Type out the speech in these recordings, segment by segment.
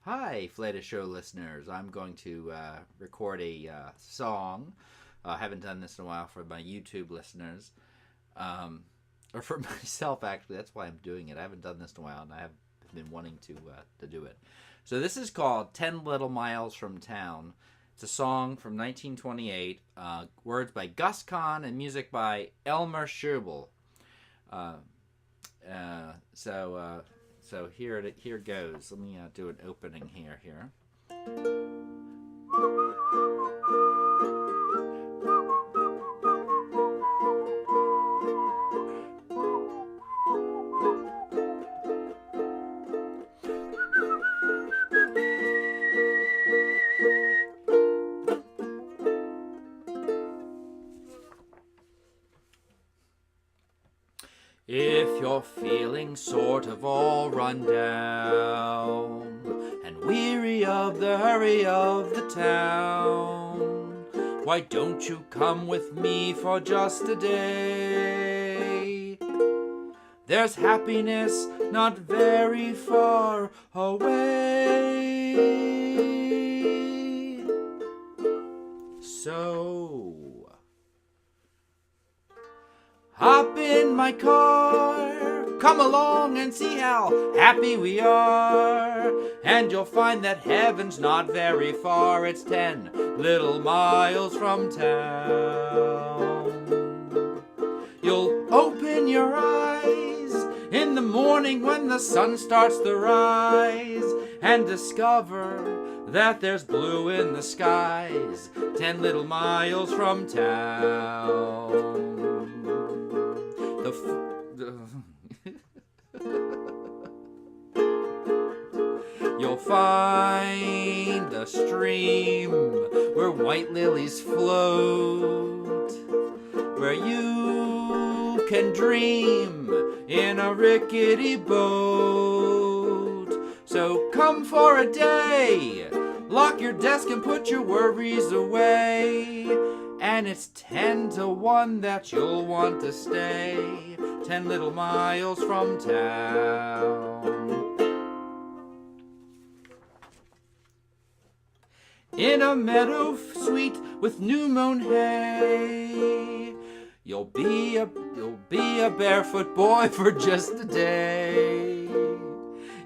Hi, Fleta Show listeners. I'm going to record a song. I haven't done this in a while for my YouTube listeners, or for myself actually. That's why I'm doing it. I haven't done this in a while, and I have been wanting to do it. So this is called 10 Little Miles from Town. It's a song from 1928, words by Gus Kahn and music by Elmer Schubel. So here goes. Let me do an opening here. If you're feeling sort of all run down and weary of the hurry of the town, why don't you come with me for just a day? There's happiness not very far away. So hop in my car, come along and see how happy we are. And you'll find that heaven's not very far. It's 10 little miles from town. You'll open your eyes in the morning when the sun starts to rise and discover that there's blue in the skies 10 little miles from town. You'll find the stream where white lilies float, where you can dream in a rickety boat. So come for a day, lock your desk and put your worries away. And it's 10 to 1 that you'll want to stay 10 little miles from town. In a meadow sweet with new mown hay, you'll be a barefoot boy for just a day.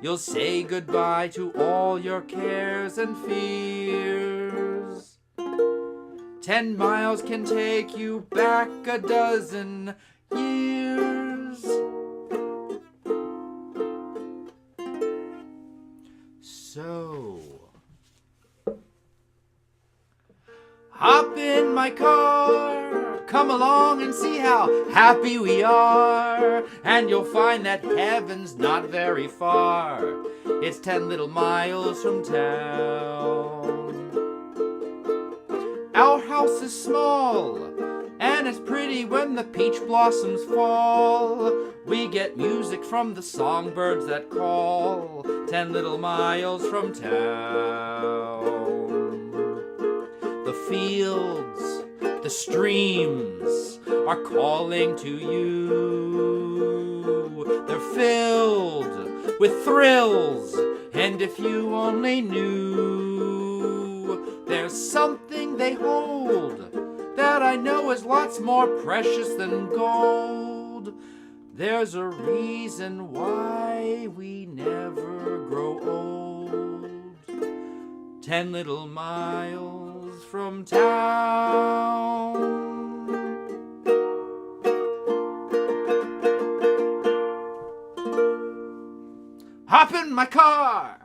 You'll say goodbye to all your cares and fears. 10 miles can take you back a dozen years. So hop in my car, come along and see how happy we are. And you'll find that heaven's not very far. It's 10 little miles from town. Our house is small, and it's pretty when the peach blossoms fall. We get music from the songbirds that call 10 little miles from town. The fields, the streams are calling to you. They're filled with thrills, and if you only knew, there's something they hold that I know is lots more precious than gold. There's a reason why we never grow old. 10 little miles from town. Hop in my car,